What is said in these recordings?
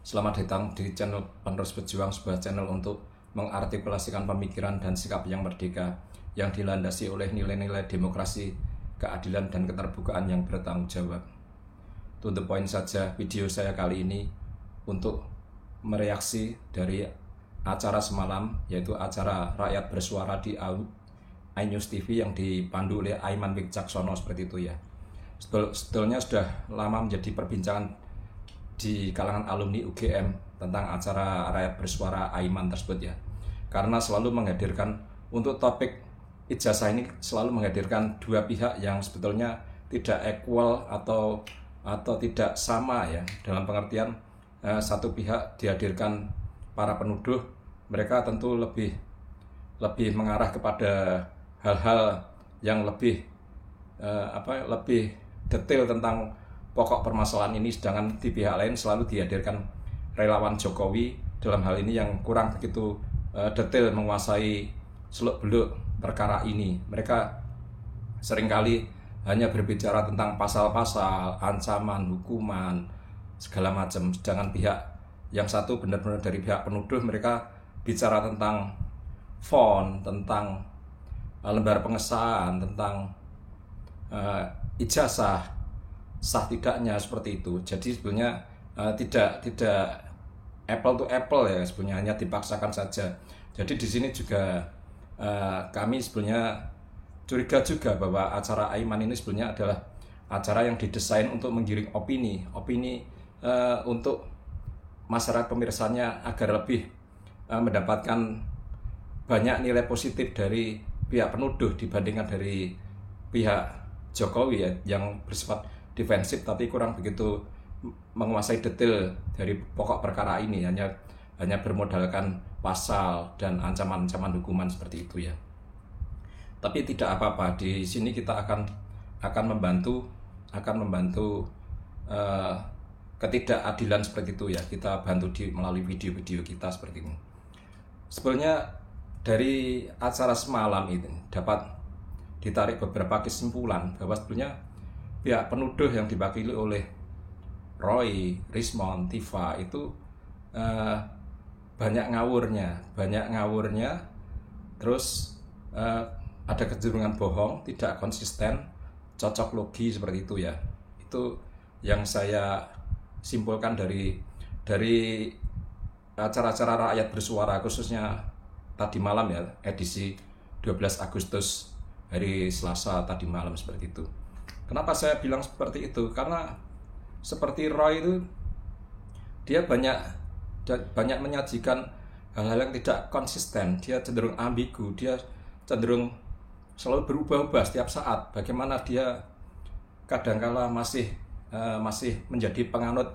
Selamat datang di channel Penerus Berjuang, sebuah channel untuk mengartikulasikan pemikiran dan sikap yang merdeka, yang dilandasi oleh nilai-nilai demokrasi, keadilan, dan keterbukaan yang bertanggung jawab. To the point saja video saya kali ini untuk mereaksi dari acara semalam, yaitu acara Rakyat Bersuara di iNews TV yang dipandu oleh Aiman Wicaksono seperti itu ya. Sebetulnya sudah lama menjadi perbincangan di kalangan alumni UGM tentang acara Rakyat Bersuara Aiman tersebut ya, karena selalu menghadirkan untuk topik ijazah ini selalu menghadirkan dua pihak yang sebetulnya tidak equal atau tidak sama ya, dalam pengertian satu pihak dihadirkan para penuduh, mereka tentu lebih mengarah kepada hal-hal yang lebih lebih detail tentang pokok permasalahan ini, sedangkan di pihak lain selalu dihadirkan relawan Jokowi dalam hal ini yang kurang begitu detail menguasai seluk-beluk perkara ini. Mereka seringkali hanya berbicara tentang pasal-pasal, ancaman, hukuman, segala macam, sedangkan pihak yang satu benar-benar dari pihak penuduh, mereka bicara tentang font, tentang lembar pengesahan, tentang ijazah sah tidaknya, seperti itu. Jadi sebenarnya tidak apple to apple ya, sebenarnya hanya dipaksakan saja. Jadi di sini juga kami sebenarnya curiga juga bahwa acara Aiman ini sebenarnya adalah acara yang didesain untuk menggiring opini untuk masyarakat pemirsanya agar lebih mendapatkan banyak nilai positif dari pihak penuduh dibandingkan dari pihak Jokowi ya, yang bersifat defensif tapi kurang begitu menguasai detail dari pokok perkara ini, hanya bermodalkan pasal dan ancaman-ancaman hukuman seperti itu ya. Tapi tidak apa-apa, di sini kita akan membantu ketidakadilan seperti itu ya. Kita bantu melalui video-video kita seperti ini. Sebenarnya dari acara semalam ini dapat ditarik beberapa kesimpulan bahwa sebenarnya pihak penuduh yang diwakili oleh Roy, Rismond, Tifa itu banyak ngawurnya, terus ada kecenderungan bohong, tidak konsisten, cocok logi seperti itu ya. Itu yang saya simpulkan dari acara-acara Rakyat Bersuara, khususnya tadi malam ya, edisi 12 Agustus hari Selasa tadi malam seperti itu. Kenapa saya bilang seperti itu? Karena seperti Roy itu, dia banyak menyajikan hal-hal yang tidak konsisten. Dia cenderung ambigu, dia cenderung selalu berubah-ubah setiap saat. Bagaimana dia kadangkala masih menjadi penganut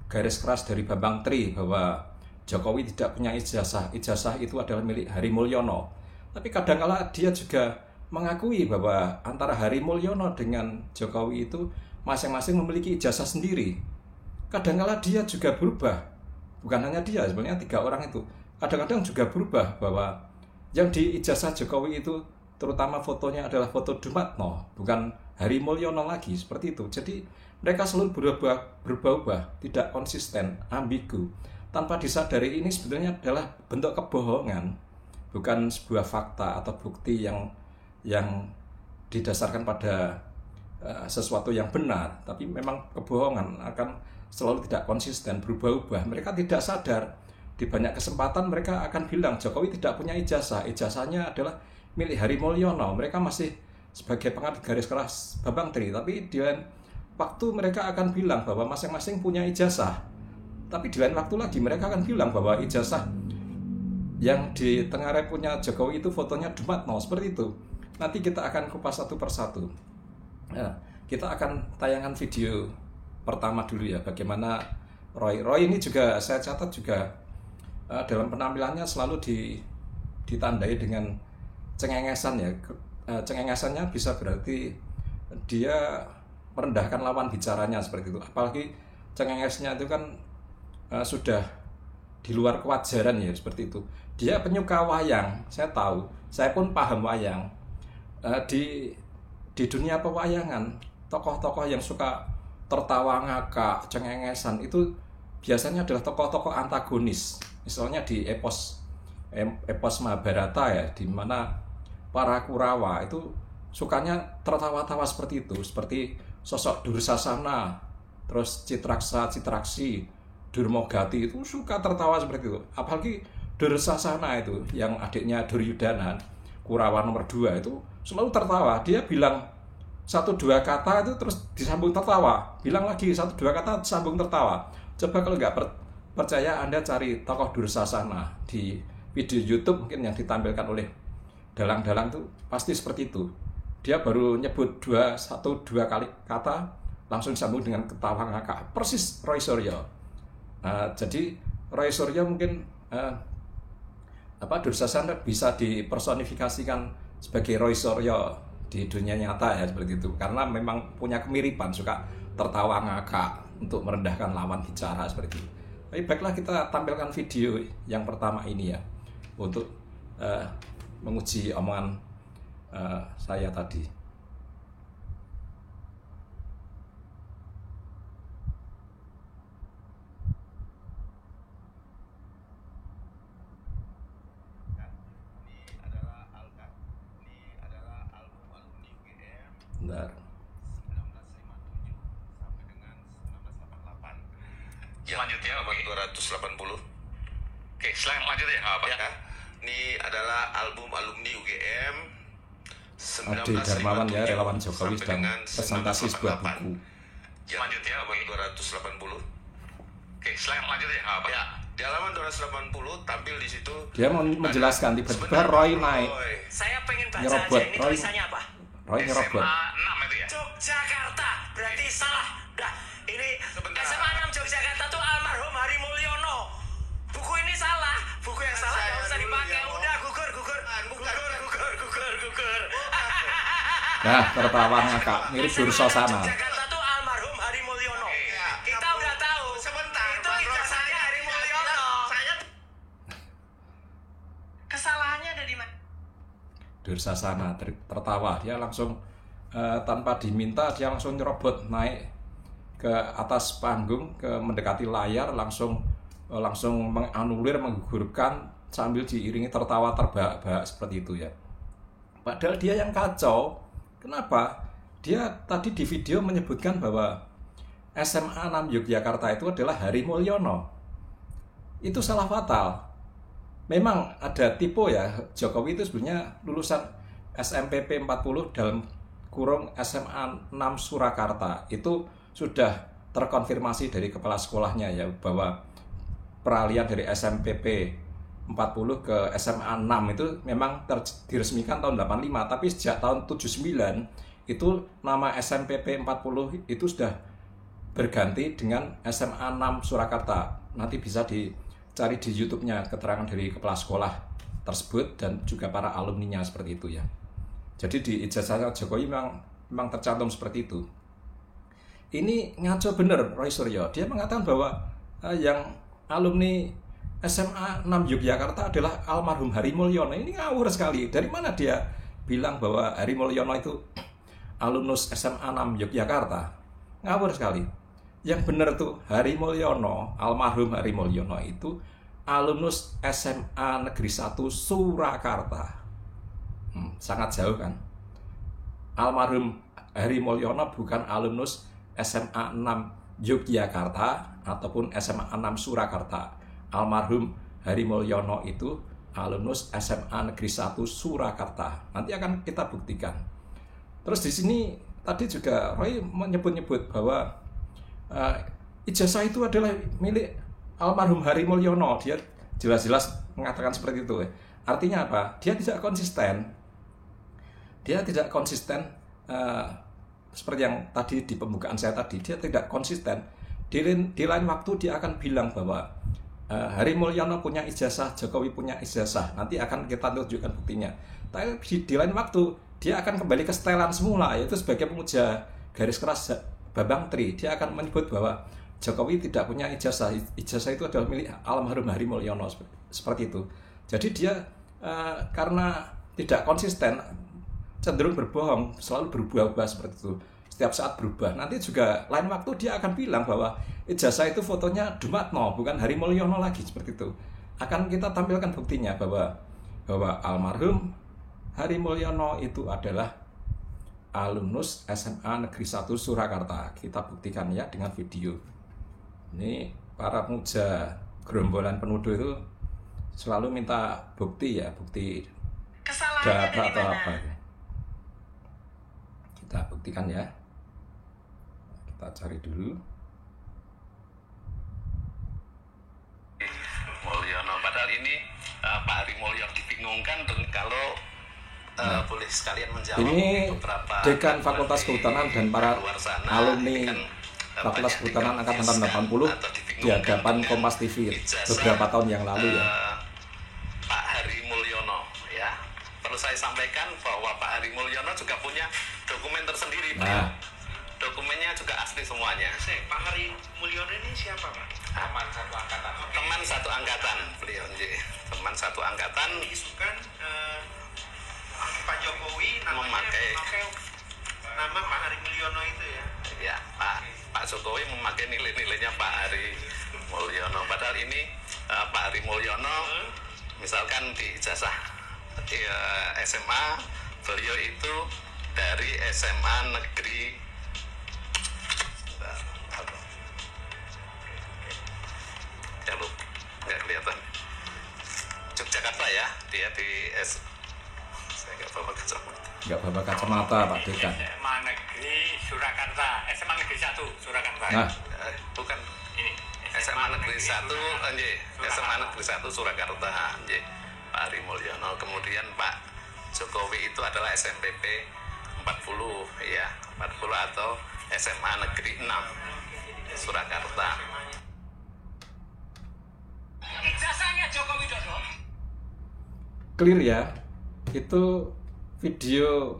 garis keras dari Bambang Tri bahwa Jokowi tidak punya ijazah itu adalah milik Hari Mulyono. Tapi kadangkala dia juga mengakui bahwa antara Hari Mulyono dengan Jokowi itu masing-masing memiliki ijazah sendiri. Kadang-kala dia juga berubah. Bukan hanya dia, sebenarnya tiga orang itu kadang-kadang juga berubah, bahwa yang di ijazah Jokowi itu terutama fotonya adalah foto Dumatno, bukan Hari Mulyono lagi, seperti itu. Jadi mereka selalu berubah-ubah, tidak konsisten, ambigu. Tanpa disadari ini sebenarnya adalah bentuk kebohongan, bukan sebuah fakta atau bukti yang didasarkan pada sesuatu yang benar, tapi memang kebohongan akan selalu tidak konsisten, berubah-ubah. Mereka tidak sadar, di banyak kesempatan mereka akan bilang Jokowi tidak punya ijazahnya adalah milik Hari Mulyono. Mereka masih sebagai penganut garis keras Bambang Tri, tapi di lain waktu mereka akan bilang bahwa masing-masing punya ijazah. Tapi di lain waktu lagi mereka akan bilang bahwa ijazah yang di Tenggarep punya Jokowi itu fotonya Dumatno, seperti itu. Nanti kita akan kupas satu persatu. Nah, kita akan tayangan video pertama dulu ya, bagaimana Roy ini juga saya catat juga dalam penampilannya selalu ditandai dengan cengengesan ya. Cengengesannya bisa berarti dia merendahkan lawan bicaranya seperti itu. Apalagi cengengesnya itu kan sudah di luar kewajaran ya, seperti itu. Dia penyuka wayang, saya tahu, saya pun paham wayang. Di dunia pewayangan, tokoh-tokoh yang suka tertawa ngakak, cengengesan itu biasanya adalah tokoh-tokoh antagonis. Misalnya di epos Mahabharata ya, di mana para Kurawa itu sukanya tertawa-tawa seperti itu, seperti sosok Dursasana, terus Citraksa, Citraksi, Durmagati itu suka tertawa seperti itu. Apalagi Dursasana itu yang adiknya Duryudana, Kurawa nomor 2 itu selalu tertawa. Dia bilang 1-2 kata itu terus disambung tertawa, bilang lagi 1-2 kata disambung tertawa. Coba kalau nggak percaya, Anda cari tokoh Dursasana di video YouTube mungkin yang ditampilkan oleh dalang-dalang itu pasti seperti itu. Dia baru nyebut 1-2 kali kata langsung disambung dengan ketawa ngakak, persis Roy Suryo. Jadi Roy Suryo mungkin Dursasana bisa dipersonifikasikan sebagai Roy Suryo di dunia nyata ya, seperti itu, karena memang punya kemiripan, suka tertawa ngakak untuk merendahkan lawan bicara seperti itu. Tapi baiklah, kita tampilkan video yang pertama ini ya, untuk menguji omongan saya tadi. Bentar. 1957 sampai dengan 1988. Ya, lanjut ya, Bang. 280. Oke, selain lanjut ya, apa? Ya. Ini adalah album alumni UGM Ade Darmawan ya, relawan Jokowi sedang presentasi sebuah buku. Ya, lanjut ya, Bang. 280. Oke, selain lanjut ya, apa? Ya. Di halaman 280 tampil di situ. Dia mau menjelaskan, tiba-tiba Roy naik. Saya pengen baca Nyerobot. aja, ini tulisannya apa? Roy nyerobot. SMA 6 itu ya? Yogyakarta, berarti salah. Dah, ini Sebentar. SMA 6 Yogyakarta tuh almarhum Hari Mulyono. Buku ini salah, buku yang salah nggak usah dipakai. Udah, gugur. Nah, tertawa ngakak, mirip Dursasana. Yogyakarta tuh almarhum Hari Mulyono. Kita udah tahu. Sebentar, Itu ijazahnya Hari Mulyono. Kesalahannya ada di mana? Dursasana tertawa, dia langsung tanpa diminta dia langsung nyerobot naik ke atas panggung, mendekati layar, langsung menganulir, menggugurkan sambil diiringi tertawa terbahak-bahak seperti itu ya. Padahal dia yang kacau. Kenapa? Dia tadi di video menyebutkan bahwa SMA 6 Yogyakarta itu adalah Hari Mulyono. Itu salah fatal. Memang ada tipe ya, Jokowi itu sebenarnya lulusan SMPP 40 dalam kurung SMA 6 Surakarta. Itu sudah terkonfirmasi dari kepala sekolahnya ya, bahwa peralihan dari SMPP 40 ke SMA 6 itu memang diresmikan tahun 85, tapi sejak tahun 79 itu nama SMPP 40 itu sudah berganti dengan SMA 6 Surakarta. Nanti bisa dicari di YouTube-nya keterangan dari kepala sekolah tersebut dan juga para alumninya seperti itu ya. Jadi di ijazah Jokowi memang tercantum seperti itu. Ini ngaco bener Roy Suryo. Dia mengatakan bahwa yang alumni SMA 6 Yogyakarta adalah almarhum Hari Mulyono. Ini ngawur sekali. Dari mana dia bilang bahwa Hari Mulyono itu alumnus SMA 6 Yogyakarta? Ngawur sekali. Yang benar tuh Hari Mulyono, almarhum Hari Mulyono itu alumnus SMA Negeri 1 Surakarta. Sangat jauh kan? Almarhum Hari Mulyono bukan alumnus SMA 6 Yogyakarta ataupun SMA 6 Surakarta. Almarhum Hari Mulyono itu alumnus SMA Negeri 1 Surakarta. Nanti akan kita buktikan. Terus di sini tadi juga Roy menyebut-nyebut bahwa ijazah itu adalah milik almarhum Hari Mulyono. Dia jelas-jelas mengatakan seperti itu. Artinya apa? Dia tidak konsisten. Seperti yang tadi di pembukaan saya tadi, dia tidak konsisten. Di lain waktu dia akan bilang bahwa Hari Mulyono punya ijazah, Jokowi punya ijazah. Nanti akan kita tunjukkan buktinya. Tapi di lain waktu dia akan kembali ke setelan semula, yaitu sebagai pemuja garis keras Bambang Tri. Dia akan menyebut bahwa Jokowi tidak punya ijazah. Ijazah itu adalah milik almarhum Hari Mulyono, seperti itu. Jadi dia karena tidak konsisten, cenderung berbohong, selalu berubah-ubah seperti itu. setiap saat berubah. Nanti juga lain waktu dia akan bilang bahwa ijazah itu fotonya Dumatno, bukan Hari Mulyono lagi, seperti itu. Akan kita tampilkan buktinya bahwa almarhum Hari Mulyono itu adalah alumnus SMA Negeri 1 Surakarta. Kita buktikan ya dengan video. Ini para pemuja gerombolan penuduh itu selalu minta bukti ya, bukti data atau apa. Kita buktikan ya. Kita cari dulu. Mulyono, padahal ini Pak Hari Mulyono dibingungkan kalau boleh sekalian menjawab ini beberapa Dekan Fakultas Kehutanan dan para alumni Fakultas Kehutanan Angkatan 80 di hadapan Kompas TV beberapa tahun yang lalu ya. Pak Hari Mulyono ya. Perlu saya sampaikan bahwa Pak Hari Mulyono juga punya dokumen tersendiri, Pak. Dokumennya juga asli semuanya. Pak Hari Mulyono ini siapa, Pak? Teman satu angkatan. Teman satu angkatan beliau, teman satu angkatan. Diisukan Pak Jokowi memakai nama Pak Hari Mulyono itu ya. Ya, Pak Jokowi memakai nilai-nilainya Pak Hari Mulyono. Padahal ini Pak Hari Mulyono, misalkan di ijazah SMA, beliau itu dari SMA Negeri ya lu nggak kelihatan Yogyakarta ya, dia di saya nggak bawa kacamata. Nggak bawa kacamata Pak Dekan. SMA Negeri Surakarta, SMA Negeri 1 Surakarta. Nah, bukan Ini SMA Negeri 1, SMA Negeri 1 Surakarta, Pak Hari Mulyono. Kemudian Pak Jokowi itu adalah SMPP 40 ya, 40 atau SMA Negeri 6 Surakarta. Ijazahnya Joko Widodo. clear ya. Itu video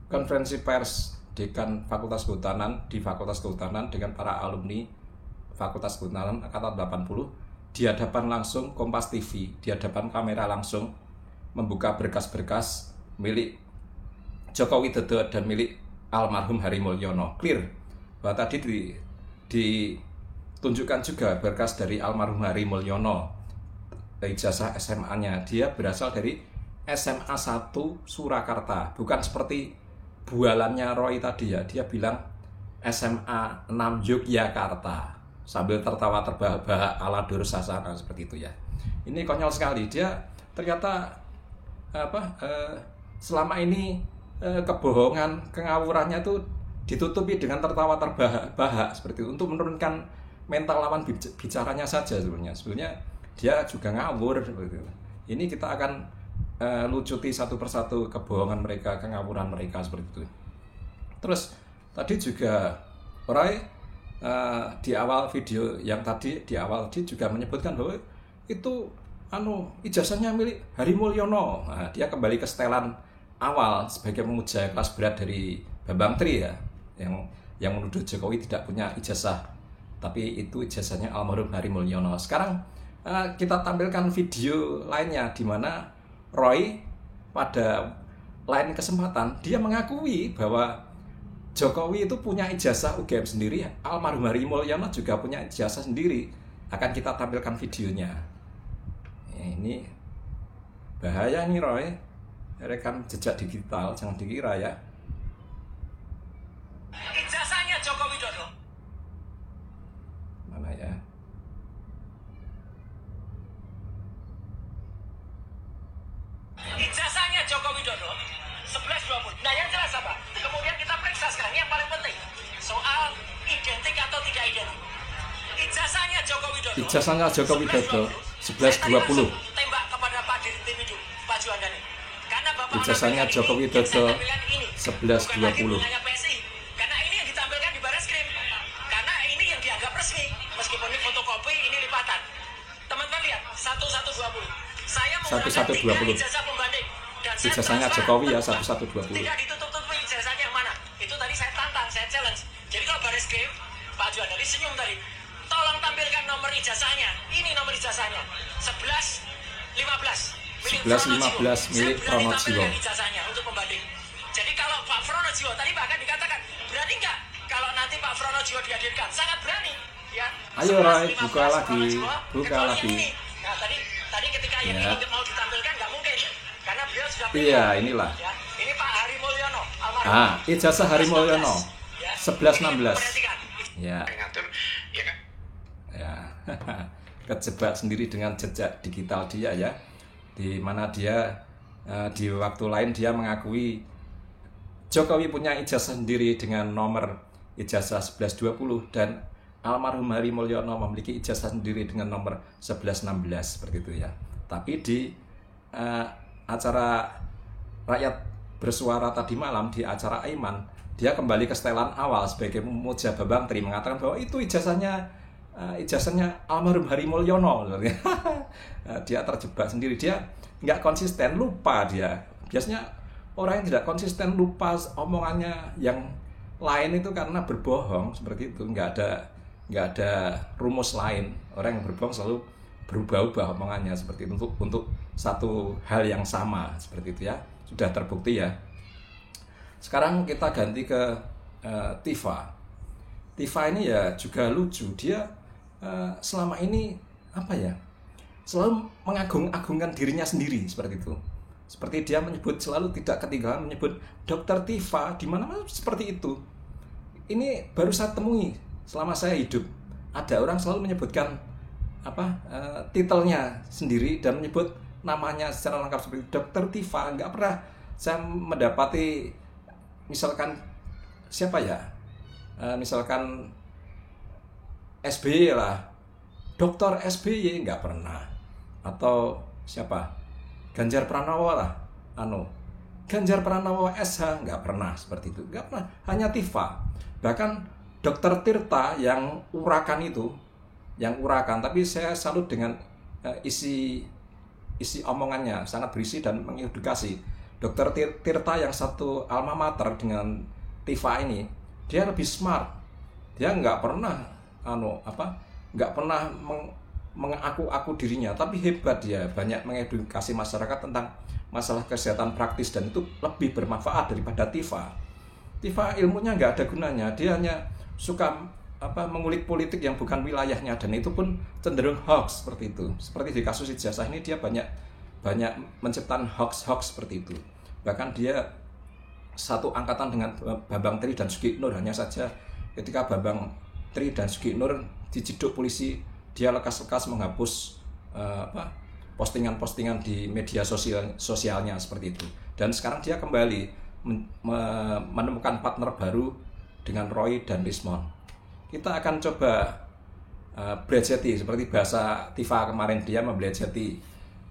konferensi pers Dekan Fakultas Kehutanan di Fakultas Kehutanan dengan para alumni Fakultas Kehutanan Angkatan 80 di hadapan langsung Kompas TV, di hadapan kamera langsung membuka berkas-berkas milik Joko Widodo dan milik almarhum Hari Mulyono. Clear bahwa tadi ditunjukkan juga berkas dari almarhum Hari Mulyono, ijazah SMA-nya. Dia berasal dari SMA 1 Surakarta, bukan seperti bualannya Roy tadi ya. Dia bilang SMA 6 Yogyakarta sambil tertawa terbahak-bahak ala Dursasana seperti itu ya. Ini konyol sekali. Dia ternyata selama ini kebohongan, kengawurannya itu ditutupi dengan tertawa terbahak-bahak seperti itu untuk menurunkan mental lawan bicaranya saja sebenarnya. Sebenarnya dia juga ngawur seperti itu. Ini kita akan lucuti satu persatu kebohongan mereka, kengawuran mereka seperti itu. Terus tadi juga Roy di awal video yang tadi di awal dia juga menyebutkan bahwa itu ijazahnya milik Hari Mulyono. Nah, dia kembali ke setelan awal sebagai pemuja kelas berat dari Bambang Tri ya, yang menuduh Jokowi tidak punya ijazah, tapi itu ijazahnya almarhum Hari Mulyono. Sekarang kita tampilkan video lainnya di mana Roy pada lain kesempatan dia mengakui bahwa Jokowi itu punya ijazah UGM sendiri, almarhum Hari Mulyono juga punya ijazah sendiri. Akan kita tampilkan videonya. Ini bahaya nih Roy, rekam jejak digital, jangan dikira ya. Ijazahnya Joko Widodo. Mana ya? Ijazahnya Joko Widodo 1120. Nah yang jelas apa? Kemudian kita periksa sekarang yang paling penting soal identik atau tidak identik. Ijazahnya Joko Widodo. Ijazahnya Joko Widodo 1120. Tembak kepada Pak Dirtimidu, Pak Juandani. Karena Bapak Ijazahnya Joko Widodo 1120. Karena ini yang ditampilkan di Barreskrim. Karena ini yang dianggap resmi. Meskipun ini fotokopi, ini lipatan. Teman-teman lihat 1120. Saya menggunakan 3 ijazah pembanding. Dan ijazahnya Jokowi ya 1120. Tidak ditutup-tutupi ijazahnya yang mana. Itu tadi saya tantang, saya challenge. Jadi kalau Barreskrim, Pak Juandani senyum tadi. Tolong tampilkan nomor ijazahnya. Ini nomor ijazahnya. 1115. 1115 milik Pronojiwo. Ijazahnya untuk pembanding. Jadi kalau Pak Pronojiwo tadi bahkan dikatakan berarti nggak dihadirkan. Sangat berani. Ya. Ayo Roy, buka 11, lagi, 15, buka kecuali lagi. yang ini. Nah, tadi ketika yang Ya. ini mau ditampilkan nggak mungkin, karena beliau sudah Iya, inilah. Ya. Ini Pak Hari Mulyono, almarhum. Ijazah Hari Mulyono. Ya. 11-16. Perhatikan. Ya. ngatur, ya kan? Ya. Kejebak sendiri dengan jejak digital dia ya. Di mana dia di waktu lain dia mengakui Jokowi punya ijazah sendiri dengan nomor ijazah 1120 dan almarhum Hari Mulyono memiliki ijazah sendiri dengan nomor 1116 seperti itu ya. Tapi di acara rakyat bersuara tadi malam, di acara Aiman, dia kembali ke setelan awal sebagai memuja Bambang Tri, mengatakan bahwa itu ijazahnya almarhum Hari Mulyono. Dia terjebak sendiri, dia nggak konsisten, lupa dia. Biasanya orang yang tidak konsisten lupa omongannya yang lain itu karena berbohong seperti itu. Nggak ada rumus lain. Orang yang berbohong selalu berubah-ubah omongannya seperti itu untuk satu hal yang sama seperti itu ya. Sudah terbukti ya. Sekarang kita ganti ke Tifa. Tifa ini ya juga lucu. Dia selama ini apa ya? Selalu mengagung-agungkan dirinya sendiri seperti itu. Seperti dia menyebut, selalu tidak ketinggalan menyebut Dokter Tifa di mana-mana seperti itu. Ini baru saya temui selama saya hidup. Ada orang selalu menyebutkan titelnya sendiri dan menyebut namanya secara lengkap seperti Dokter Tifa. Nggak pernah saya mendapati misalkan siapa ya? Misalkan SBY lah, Dokter SBY, nggak pernah. Atau siapa? Ganjar Pranowo lah, Ganjar Pranowo SH, nggak pernah seperti itu, nggak pernah. Hanya Tifa. Bahkan Dokter Tirta yang urakan itu, tapi saya salut dengan isi omongannya, sangat berisi dan mengedukasi. Dokter Tirta yang satu alma mater dengan Tifa ini, dia lebih smart. Dia nggak pernah mengaku-aku dirinya, tapi hebat dia, banyak mengedukasi masyarakat tentang masalah kesehatan praktis dan itu lebih bermanfaat daripada Tifa. Tifa ilmunya nggak ada gunanya, dia hanya suka mengulik politik yang bukan wilayahnya dan itu pun cenderung hoax seperti itu. Seperti di kasus ijazah ini dia banyak menciptakan hoax seperti itu. Bahkan dia satu angkatan dengan Bambang Tri dan Sugi Nur, hanya saja ketika Bambang Tri dan Sugi Nur diciduk polisi, dia lekas-lekas menghapus postingan-postingan di media sosialnya seperti itu. Dan sekarang dia kembali menemukan partner baru dengan Roy dan Rismon. Kita akan coba belajeti seperti bahasa Tifa kemarin, dia membelajeti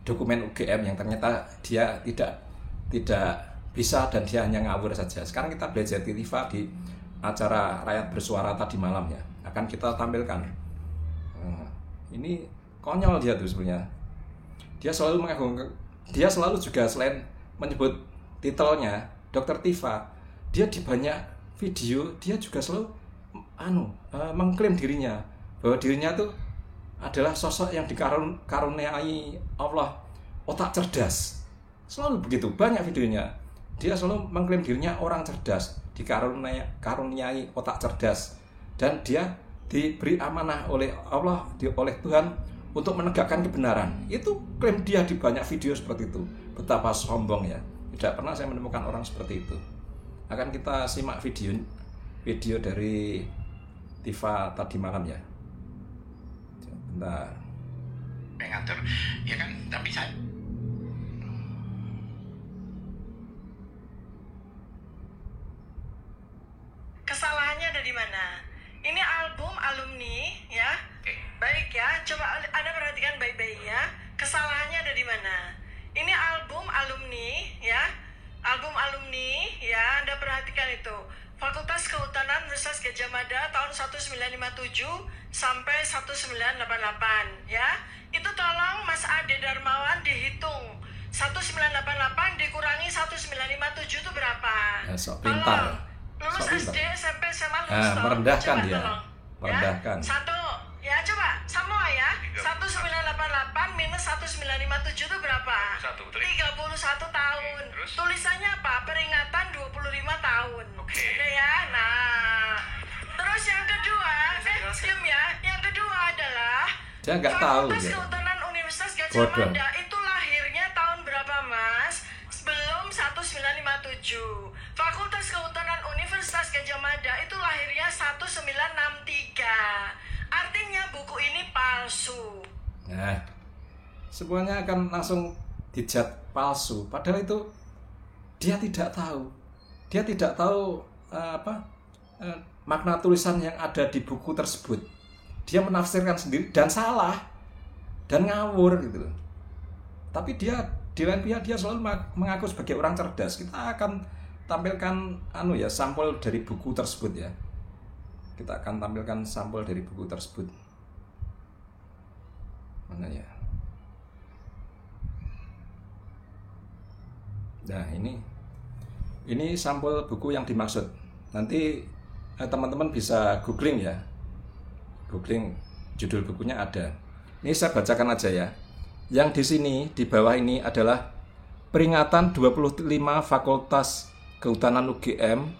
dokumen UGM yang ternyata dia tidak bisa dan dia hanya ngawur saja. Sekarang kita belajeti Tifa di acara Rakyat Bersuara tadi malam ya. Akan kita tampilkan. Ini konyol dia tuh sebenarnya. Dia selalu mengagungkan, dia selalu juga selain menyebut titelnya Dokter Tifa, dia di banyak video dia juga selalu mengklaim dirinya bahwa dirinya tuh adalah sosok yang dikaruniai Allah otak cerdas. Selalu begitu, banyak videonya. Dia selalu mengklaim dirinya orang cerdas, dikaruniai otak cerdas, dan dia diberi amanah oleh Allah, oleh Tuhan untuk menegakkan kebenaran. Itu klaim dia di banyak video seperti itu. Betapa sombong ya. Tidak pernah saya menemukan orang seperti itu. Akan kita simak video dari Tifa tadi malam ya. Bentar. Ngatur, ya kan? Tapi saya kesalahannya ada di mana? Ini album alumni ya. Baik ya, coba Anda perhatikan baik-baik ya. Kesalahannya ada di mana? Ini album alumni ya. Album alumni ya, Anda perhatikan itu. Fakultas Kehutanan Universitas Gadjah Mada tahun 1957 sampai 1988 ya. Itu tolong Mas Ade Darmawan dihitung. 1988 dikurangi 1957 itu berapa? Ya, sok pintar. Lulus SD, SMP, SMA lulus merendahkan coba dia. Tolong. Merendahkan. Ya? Satu, ya coba semua ya. 1988 minus 1957 itu berapa? 31 tahun. Terus? Tulisannya apa? Peringatan 25 tahun. Oke. Oke ya. Nah, terus Terus yang kedua, diam ya. Yang kedua adalah dia nggak tahu. Fakultas Ya. Kehutanan Universitas Gajah Mada itu lahirnya tahun berapa, Mas? Sebelum 1957. Fakultas Kehutanan Universitas Gajah Mada itu lahirnya 1963. Artinya buku ini palsu. Nah, semuanya akan langsung dijat palsu. Padahal itu dia tidak tahu. Dia tidak tahu makna tulisan yang ada di buku tersebut. Dia menafsirkan sendiri dan salah dan ngawur gitu. Tapi dia di lain pihak dia selalu mengaku sebagai orang cerdas. Kita akan tampilkan sampel dari buku tersebut ya. Kita akan tampilkan sampel dari buku tersebut. Mana ya? Nah, ini sampel buku yang dimaksud. Nanti teman-teman bisa googling ya. Googling judul bukunya ada. Ini saya bacakan aja ya. Yang di sini di bawah ini adalah peringatan 25 Fakultas Kehutanan UGM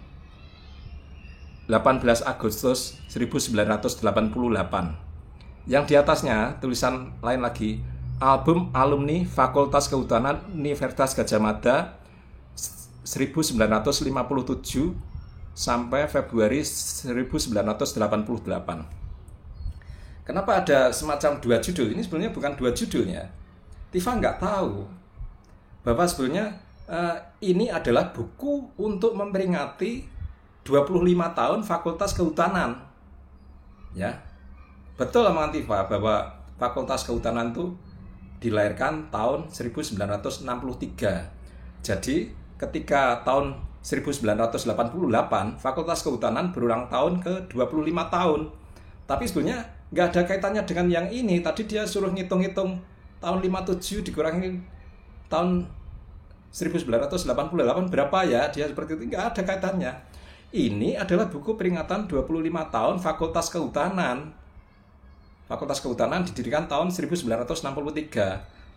18 Agustus 1988. Yang di atasnya tulisan lain lagi, album alumni Fakultas Kehutanan Universitas Gajah Mada 1957 sampai Februari 1988. Kenapa ada semacam dua judul? Ini sebenarnya bukan dua judulnya. Tifa nggak tahu bahwa sebenarnya ini adalah buku untuk memperingati 25 tahun Fakultas Kehutanan. Ya, betul omongan Tifa bahwa Fakultas Kehutanan itu dilahirkan tahun 1963. Jadi ketika tahun 1988 Fakultas Kehutanan berulang tahun ke 25 tahun. Tapi sebenarnya nggak ada kaitannya dengan yang ini. Tadi dia suruh ngitung-ngitung tahun 57 dikurangi tahun 1988 berapa ya? Dia seperti itu, nggak ada kaitannya. Ini adalah buku peringatan 25 tahun Fakultas Kehutanan. Fakultas Kehutanan didirikan tahun 1963.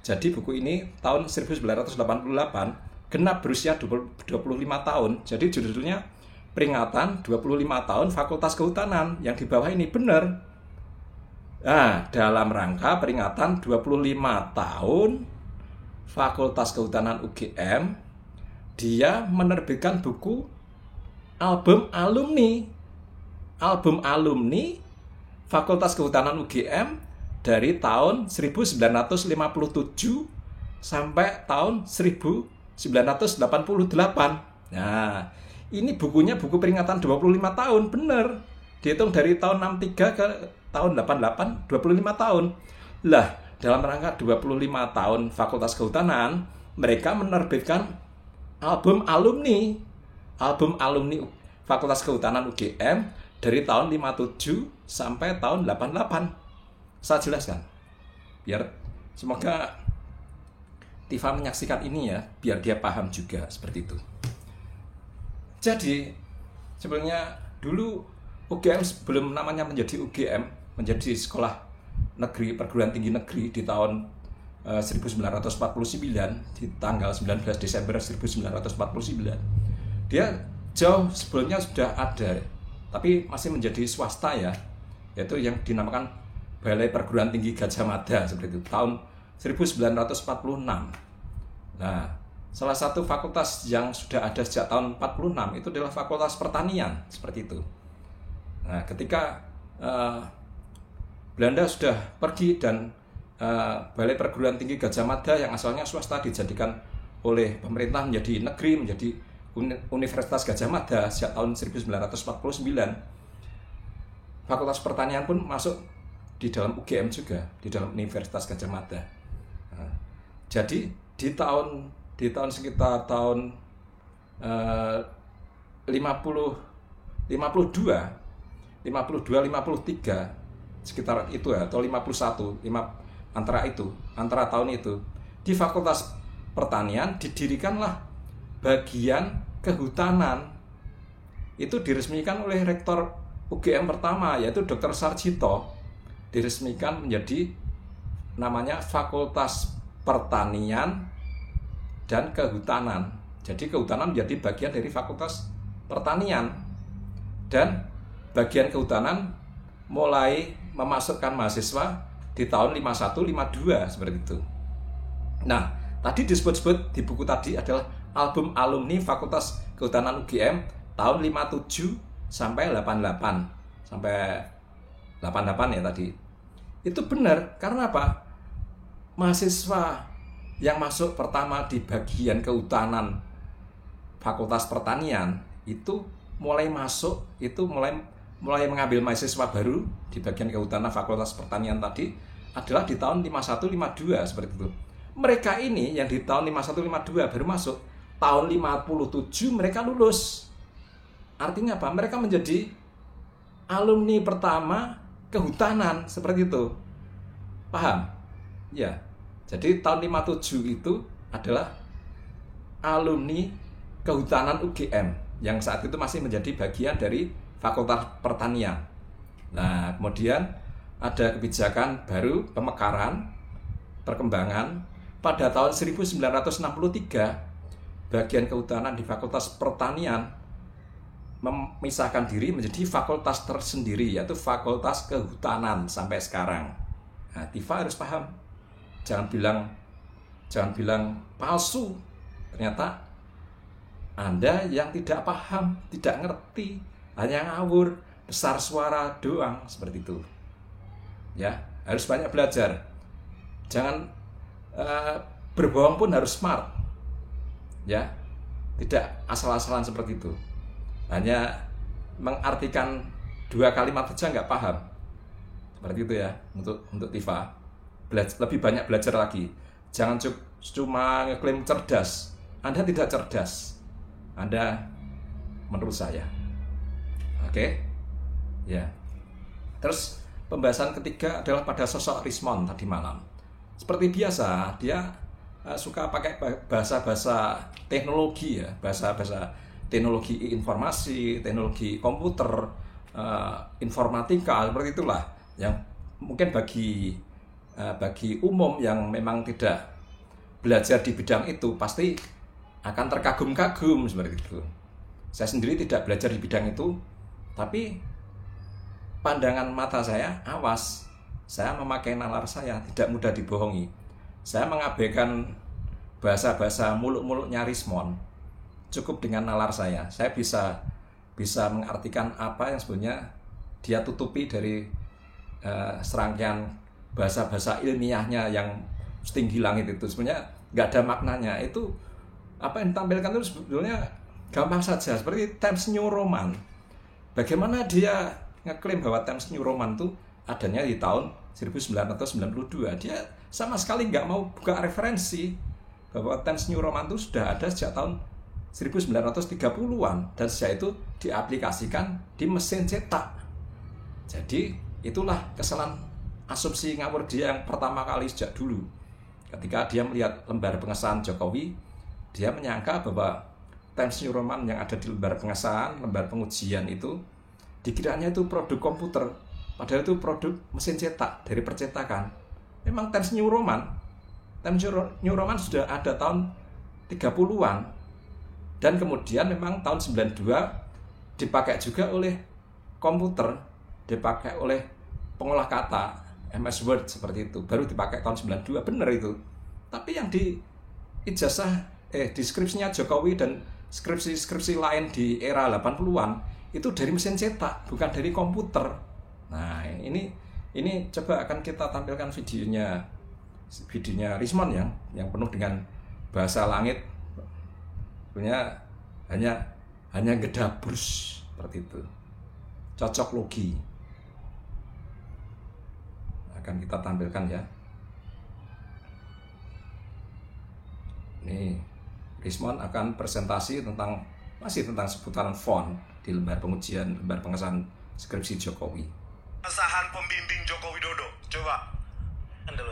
Jadi buku ini tahun 1988 genap berusia 25 tahun. Jadi judulnya peringatan 25 tahun Fakultas Kehutanan. Yang di bawah ini benar. Nah, dalam rangka peringatan 25 tahun Fakultas Kehutanan UGM, dia menerbitkan buku album alumni Fakultas Kehutanan UGM dari tahun 1957 sampai tahun 1988. Nah, ini bukunya buku peringatan 25 tahun, bener. Dihitung dari tahun 63 ke tahun 88, 25 tahun. Lah, dalam rangka 25 tahun Fakultas Kehutanan, mereka menerbitkan album alumni Fakultas Kehutanan UGM dari tahun 57 sampai tahun 88. Saya jelaskan. Biar semoga Tifa menyaksikan ini ya, biar dia paham juga seperti itu. Jadi, sebenarnya dulu UGM sebelum namanya menjadi UGM, menjadi sekolah negeri, perguruan tinggi negeri di tahun 1949, di tanggal 19 Desember 1949. Dia jauh sebelumnya sudah ada, tapi masih menjadi swasta ya, yaitu yang dinamakan Balai Perguruan Tinggi Gajah Mada seperti itu, tahun 1946. Nah, salah satu fakultas yang sudah ada sejak tahun 46 itu adalah Fakultas Pertanian, seperti itu. Nah, ketika Belanda sudah pergi dan Balai Perguruan Tinggi Gajah Mada yang asalnya swasta dijadikan oleh pemerintah menjadi negeri, menjadi Universitas Gajah Mada sejak tahun 1949. Fakultas Pertanian pun masuk di dalam UGM juga, di dalam Universitas Gajah Mada. Nah, jadi di tahun sekitar tahun 52, 53 sekitar itu ya, atau 51, antara tahun itu, di Fakultas Pertanian didirikanlah bagian kehutanan. Itu diresmikan oleh rektor UGM pertama, yaitu Dr. Sarjito. Diresmikan menjadi namanya Fakultas Pertanian dan Kehutanan. Jadi kehutanan menjadi bagian dari Fakultas Pertanian. Dan bagian kehutanan mulai memasukkan mahasiswa di tahun 51-52 seperti itu. Nah, tadi disebut-sebut di buku tadi adalah album alumni Fakultas Kehutanan UGM tahun 57 sampai 88 ya tadi. Itu benar, karena apa? Mahasiswa yang masuk pertama di bagian kehutanan Fakultas Pertanian itu mulai mengambil mahasiswa baru di bagian kehutanan Fakultas Pertanian tadi adalah di tahun 51-52 seperti itu. Mereka ini yang di tahun 51-52 baru masuk, tahun 57 mereka lulus. Artinya apa? Mereka menjadi alumni pertama kehutanan seperti itu. Paham? Ya. Jadi tahun 57 itu adalah alumni kehutanan UGM yang saat itu masih menjadi bagian dari Fakultas Pertanian. Nah, kemudian ada kebijakan baru pemekaran, perkembangan pada tahun 1963 bagian kehutanan di Fakultas Pertanian memisahkan diri menjadi fakultas tersendiri, yaitu Fakultas Kehutanan sampai sekarang. Nah, Tifa harus paham. Jangan bilang palsu. Ternyata Anda yang tidak paham, tidak ngerti, hanya ngawur, besar suara doang seperti itu. Ya, harus banyak belajar. Jangan berbohong pun harus smart. Ya, tidak asal-asalan seperti itu. Hanya mengartikan 2 kalimat saja nggak paham. Seperti itu ya, untuk Tifa. Lebih banyak belajar lagi. Jangan cuma ngeklaim cerdas. Anda tidak cerdas. Anda menurut saya. Oke? Ya. Terus pembahasan ketiga adalah pada sosok Rismond tadi malam. Seperti biasa, dia suka pakai bahasa-bahasa teknologi ya, bahasa-bahasa teknologi informasi, teknologi komputer, informatika, seperti itulah yang mungkin bagi umum yang memang tidak belajar di bidang itu pasti akan terkagum-kagum seperti itu. Saya sendiri tidak belajar di bidang itu, tapi pandangan mata saya awas. Saya memakai nalar saya, tidak mudah dibohongi. Saya mengabaikan bahasa-bahasa muluk-muluknya Rismond. Cukup dengan nalar saya bisa mengartikan apa yang sebenarnya dia tutupi dari serangkaian bahasa-bahasa ilmiahnya yang setinggi langit itu. Sebenarnya nggak ada maknanya. Itu apa yang ditampilkan itu sebetulnya gampang saja, seperti Times New Roman. Bagaimana dia ngeklaim bahwa Times New Roman itu adanya di tahun 1992. Dia sama sekali nggak mau buka referensi bahwa Times New Roman itu sudah ada sejak tahun 1930-an dan sejak itu diaplikasikan di mesin cetak. Jadi itulah kesalahan asumsi ngawur dia yang pertama kali sejak dulu. Ketika dia melihat lembar pengesahan Jokowi, dia menyangka bahwa Times New Roman yang ada di lembar pengesahan, lembar pengujian itu dikiranya itu produk komputer, padahal itu produk mesin cetak dari percetakan. Memang Times New Roman sudah ada tahun 30-an. Dan kemudian memang tahun 92 dipakai juga oleh komputer, dipakai oleh pengolah kata MS Word seperti itu. Baru dipakai tahun 92, benar itu. Tapi yang di ijazah di skripsinya Jokowi dan skripsi-skripsi lain di era 80-an itu dari mesin cetak, bukan dari komputer. Nah, ini coba akan kita tampilkan videonya Rismond yang penuh dengan bahasa langit. Sebenarnya hanya gedabus seperti itu. Cocok logi. Akan kita tampilkan ya. Ini Rismond akan presentasi masih tentang seputaran font di lembar pengujian, lembar pengesahan skripsi Jokowi. Pengesahan pembimbing Joko Widodo, coba.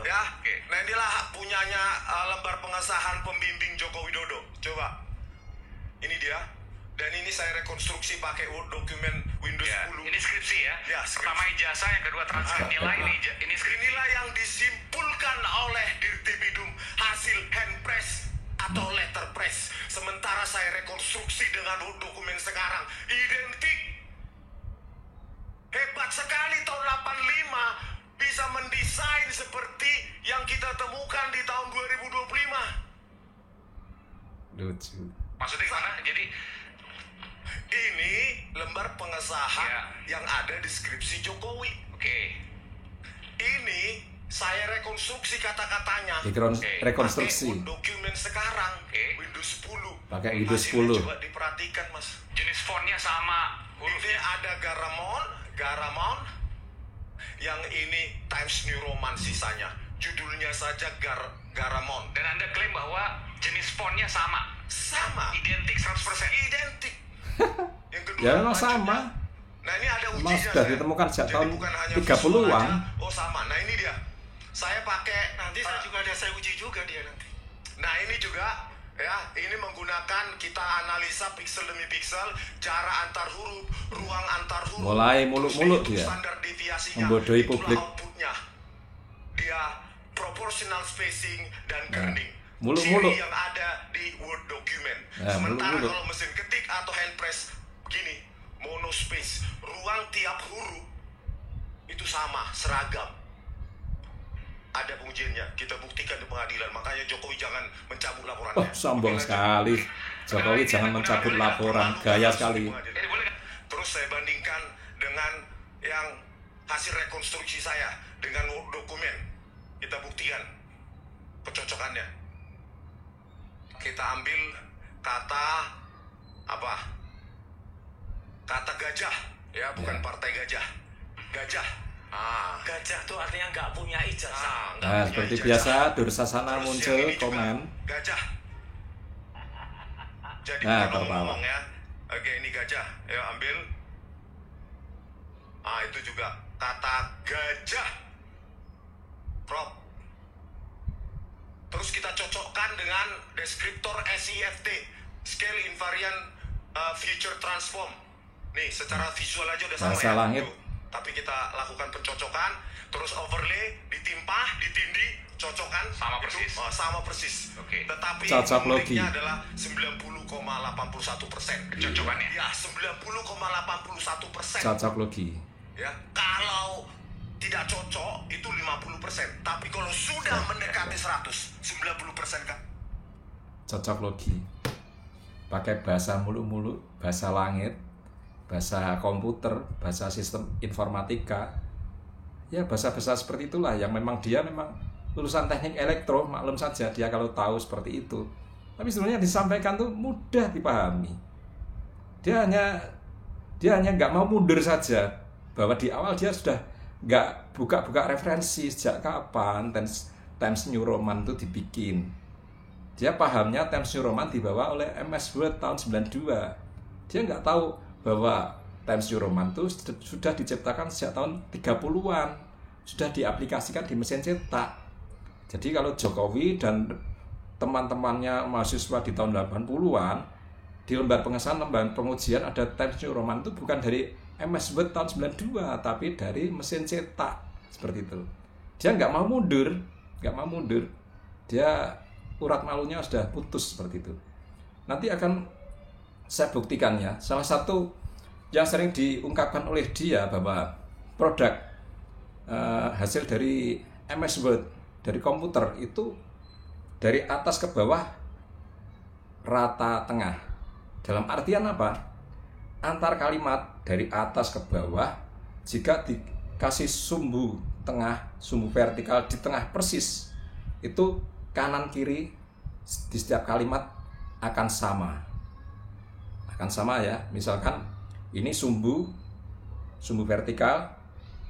Ya, nah inilah punyanya lembar pengesahan pembimbing Joko Widodo, coba. Ini dia. Dan ini saya rekonstruksi pakai Word dokumen Windows 10. Ini skripsi ya. Ya, skripsi. Pertama ijazah, yang kedua transkrip nilai. Ini skripsi. Inilah yang disimpulkan oleh Dirtipidum hasil handpress atau letterpress. Sementara saya rekonstruksi dengan Word dokumen sekarang identik. yang kita temukan di tahun 2025. Lucu. Maksudnya gimana? Jadi Ini lembar pengesahan yang ada di skripsi Jokowi. Ini saya rekonstruksi kata-katanya. Rekonstruksi. Pakai dokumen sekarang, Windows 10. Pakai Windows Mas, 10. Coba diperhatikan, Mas. jenis fontnya sama, Ini hurufnya. ada Garamond. Yang ini Times New Roman sisanya. Judulnya saja Garamond. Dan Anda klaim bahwa jenis fontnya sama, Sama. identik 100%. Identik. Yang kedua, Ya memang lanjutnya. sama. Nah ini ada Memang ujinya. sudah saya. ditemukan sejak Jadi tahun bukan hanya 30-an. visual aja. Oh sama. Nah ini dia. Saya pakai Nanti saya juga ada, saya uji juga dia nanti. Nah ini juga ya, ini menggunakan kita analisa pixel demi pixel, jarak antar huruf, ruang antar huruf. Mulai muluk-muluk terus dia. Standar deviasinya. Membodohi Itulah publik. outputnya. Dia proportional spacing dan kerning. muluk-muluk. Ciri yang ada di Word document. Ya, Sementara muluk-muluk. kalau mesin ketik atau hand press begini, monospace, ruang tiap huruf itu sama, seragam. Ada pengujiannya, kita buktikan di pengadilan. Makanya Jokowi jangan mencabut laporannya. Oh, sombong sekali. Jokowi jangan mencabut laporan. Gaya sekali. Terus saya bandingkan dengan yang hasil rekonstruksi saya dengan Word dokumen. Kita buktikan kecocokannya. Kita ambil kata apa? Kata gajah, ya bukan partai gajah. Gajah. Gajah tuh artinya nggak punya ijazah. Nggak Nah, punya seperti ijazah. biasa Dursasana Terus muncul yang ini juga, komen. gajah. Jadi Nah, bukan tertawa. ngomong ya. Oke, ini gajah. Ya, ambil. Itu juga kata gajah. Crop. Terus kita cocokkan dengan deskriptor SIFT, Scale Invariant Future Transform. Nih, secara visual aja udah sama Bahasa ya. langit. Tuh. Tapi kita lakukan pencocokan, terus overlay, ditimpa, ditindih, cocokan. Sama persis. Sama persis. Oke. Tetapi Cocok logi. uniknya adalah 90,81%. Kecocokannya. Ya, 90,81%. Cocok logi. Ya, kalau tidak cocok itu 50%. Tapi kalau sudah mendekati 100, 90% kan? Cocok logi. Pakai bahasa muluk-muluk, bahasa langit, bahasa komputer, bahasa sistem informatika. Ya, bahasa-bahasa seperti itulah yang memang dia memang lulusan teknik elektro, maklum saja dia kalau tahu seperti itu. Tapi sebenarnya disampaikan tuh mudah dipahami. Dia hanya nggak mau mundur saja, bahwa di awal dia sudah nggak buka-buka referensi sejak kapan Times New Roman itu dibikin. Dia pahamnya Times New Roman dibawa oleh MS Word tahun 92. Dia nggak tahu bahwa Times New Roman itu sudah diciptakan sejak tahun 30-an, sudah diaplikasikan di mesin cetak. Jadi kalau Jokowi dan teman-temannya mahasiswa di tahun 80-an, di lembar pengesahan, lembar pengujian ada Times New Roman itu bukan dari MS Word tahun 92, tapi dari mesin cetak, seperti itu. Dia nggak mau mundur. Dia urat malunya sudah putus seperti itu. Nanti akan saya buktikannya. Salah satu yang sering diungkapkan oleh dia bahwa produk hasil dari MS Word, dari komputer itu dari atas ke bawah rata tengah. Dalam artian apa? Antar kalimat dari atas ke bawah, jika dikasih sumbu tengah, sumbu vertikal di tengah persis, itu kanan kiri di setiap kalimat akan sama. Akan sama ya. Misalkan ini sumbu vertikal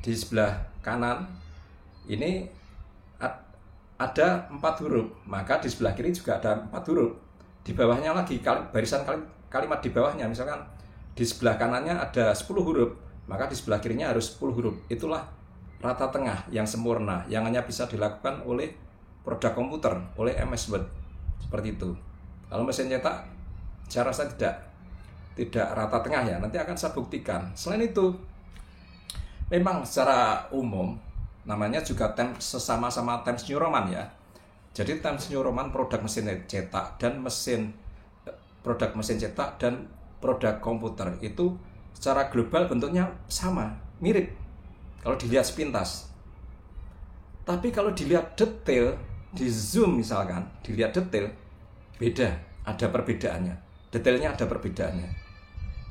di sebelah kanan, ini ada 4 huruf, maka di sebelah kiri juga ada 4 huruf. Di bawahnya lagi, barisan kalimat di bawahnya, misalkan di sebelah kanannya ada 10 huruf, maka di sebelah kirinya harus 10 huruf. Itulah rata tengah yang sempurna, yang hanya bisa dilakukan oleh produk komputer, oleh MS Word. Seperti itu. Kalau mesin cetak, saya rasa tidak rata tengah ya. Nanti akan saya buktikan. Selain itu, memang secara umum, namanya juga sesama-sama Times New Roman ya. Jadi Times New Roman produk mesin cetak dan produk mesin cetak dan produk komputer itu secara global bentuknya sama, mirip kalau dilihat sepintas. Tapi kalau dilihat detail, di zoom misalkan, dilihat detail, beda, ada perbedaannya. Detailnya ada perbedaannya.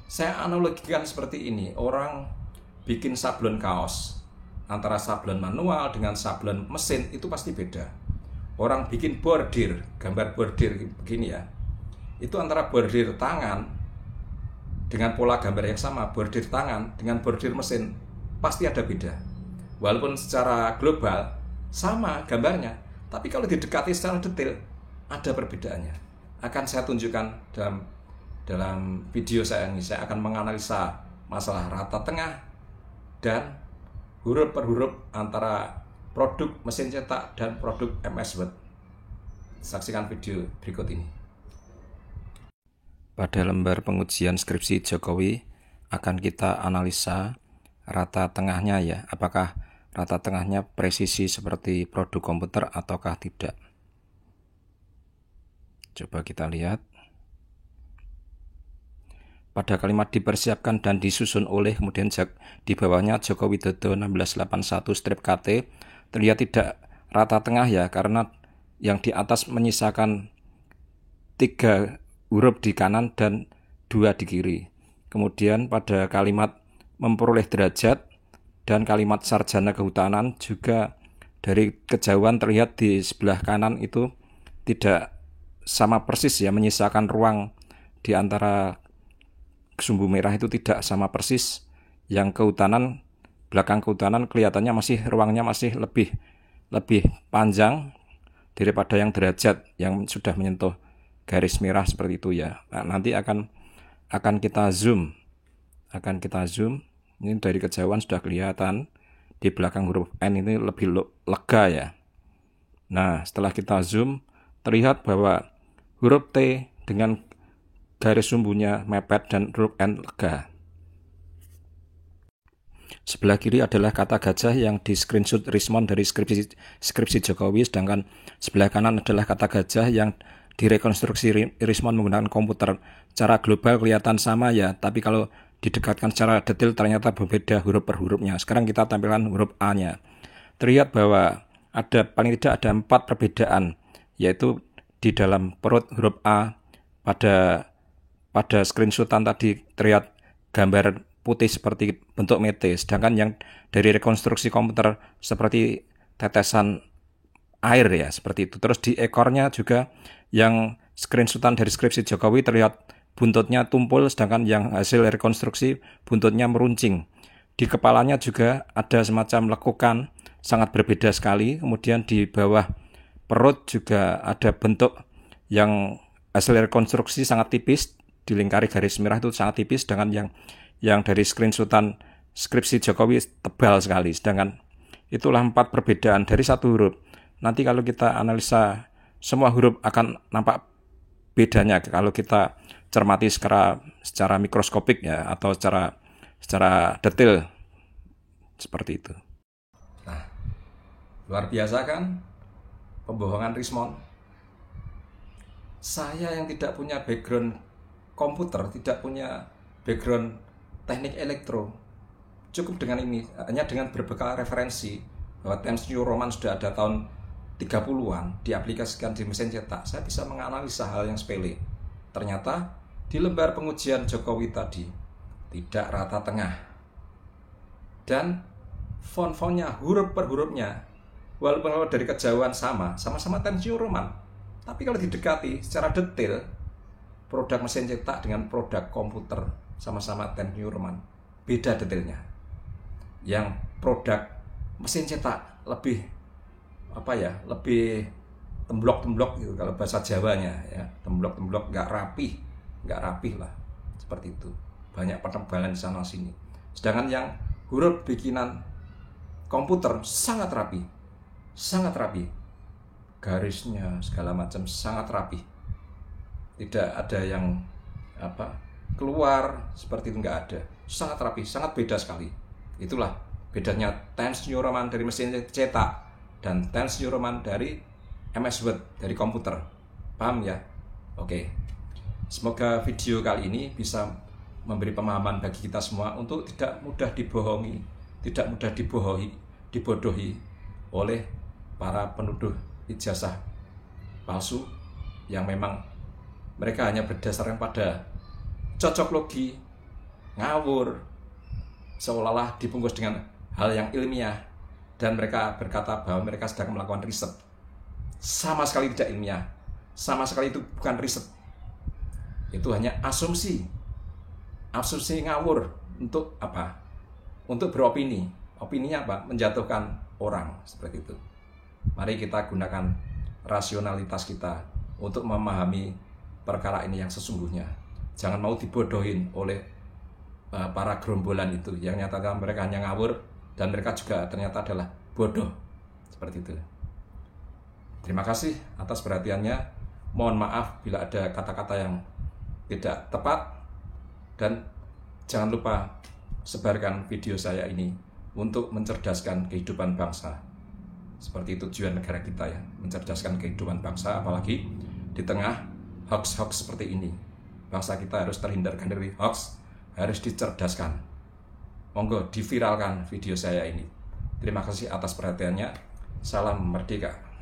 Saya analogikan seperti ini, orang bikin sablon kaos, antara sablon manual dengan sablon mesin itu pasti beda. Orang bikin bordir, gambar bordir begini ya, itu antara bordir tangan dengan pola gambar yang sama, bordir tangan dengan bordir mesin, pasti ada beda. Walaupun secara global sama gambarnya, tapi kalau didekati secara detail ada perbedaannya. Akan saya tunjukkan dalam video saya ini. Saya akan menganalisa masalah rata tengah dan huruf per huruf antara produk mesin cetak dan produk MS Word. Saksikan video berikut ini. Pada lembar pengujian skripsi Jokowi akan kita analisa rata tengahnya ya, apakah rata tengahnya presisi seperti produk komputer ataukah tidak. Coba kita lihat. Pada kalimat dipersiapkan dan disusun oleh, kemudian di bawahnya Joko Widodo 1681-KT, terlihat tidak rata tengah ya, karena yang di atas menyisakan 3 huruf di kanan dan 2 di kiri. Kemudian pada kalimat memperoleh derajat dan kalimat sarjana kehutanan juga dari kejauhan terlihat di sebelah kanan itu tidak sama persis ya, menyisakan ruang di antara sumbu merah itu tidak sama persis. Yang kehutanan, belakang kehutanan kelihatannya masih ruangnya masih lebih panjang daripada yang derajat yang sudah menyentuh garis merah seperti itu ya. Nah, nanti akan kita zoom. Ini dari kejauhan sudah kelihatan di belakang huruf N ini lebih lega ya. Nah, setelah kita zoom terlihat bahwa huruf T dengan garis sumbunya mepet dan huruf N lega. Sebelah kiri adalah kata gajah yang di screenshot Rismon dari skripsi Jokowi, sedangkan sebelah kanan adalah kata gajah yang direkonstruksi Rismon menggunakan komputer. Secara global kelihatan sama ya, tapi kalau didekatkan secara detail ternyata berbeda huruf per hurufnya. Sekarang kita tampilkan huruf A-nya. Terlihat bahwa paling tidak ada 4 perbedaan, yaitu di dalam perut huruf A pada screenshotan tadi terlihat gambar putih seperti bentuk mete, sedangkan yang dari rekonstruksi komputer seperti tetesan air ya, seperti itu. Terus di ekornya juga yang screenshotan dari skripsi Jokowi terlihat buntutnya tumpul, sedangkan yang hasil rekonstruksi buntutnya meruncing. Di kepalanya juga ada semacam lekukan, sangat berbeda sekali. Kemudian di bawah perut juga ada bentuk yang hasil rekonstruksi sangat tipis, dilingkari garis merah itu sangat tipis, sedangkan yang dari screenshotan skripsi Jokowi tebal sekali. Sedangkan itulah 4 perbedaan dari 1 huruf. Nanti kalau kita analisa semua huruf akan nampak bedanya kalau kita cermati secara mikroskopik ya, atau secara detail seperti itu. Nah, luar biasa kan pembohongan Rismon. Saya yang tidak punya background komputer, tidak punya background teknik elektro, cukup dengan ini, hanya dengan berbekal referensi bahwa Times New Roman sudah ada tahun 30-an diaplikasikan di mesin cetak, saya bisa menganalisa hal yang sepele. Ternyata di lembar pengujian Jokowi tadi tidak rata tengah, dan font-fontnya, huruf per hurufnya, walaupun dari kejauhan sama-sama Times New Roman, tapi kalau didekati secara detail, produk mesin cetak dengan produk komputer sama-sama Times New Roman, beda detailnya. Yang produk mesin cetak lebih temblok-temblok gitu kalau bahasa Jawanya ya, temblok-temblok, nggak rapih lah, seperti itu, banyak penebalan di sana sini. Sedangkan yang huruf bikinan komputer sangat rapi, garisnya segala macam sangat rapi, tidak ada yang keluar seperti itu, nggak ada, sangat rapi, sangat beda sekali. Itulah bedanya Times New Roman dari mesin cetak dan Times New Roman dari MS Word, dari komputer. Paham ya? Oke. Semoga video kali ini bisa memberi pemahaman bagi kita semua untuk tidak mudah dibohongi, tidak mudah dibodohi oleh para penuduh ijazah palsu yang memang mereka hanya berdasarkan pada cocok logi, ngawur, seolah-olah dibungkus dengan hal yang ilmiah, dan mereka berkata bahwa mereka sedang melakukan riset. Sama sekali tidak ilmiah, sama sekali itu bukan riset. Itu hanya asumsi ngawur. Untuk apa? Untuk beropini. Opininya apa? Menjatuhkan orang, seperti itu. Mari kita gunakan rasionalitas kita untuk memahami perkara ini yang sesungguhnya. Jangan mau dibodohin oleh para gerombolan itu yang nyatakan mereka hanya ngawur dan mereka juga ternyata adalah bodoh, seperti itu. Terima kasih atas perhatiannya. Mohon maaf bila ada kata-kata yang tidak tepat, dan jangan lupa sebarkan video saya ini untuk mencerdaskan kehidupan bangsa. Seperti tujuan negara kita ya, mencerdaskan kehidupan bangsa, apalagi di tengah hoax-hoax seperti ini. Bangsa kita harus terhindarkan dari hoax, harus dicerdaskan. Monggo diviralkan video saya ini. Terima kasih atas perhatiannya. Salam merdeka.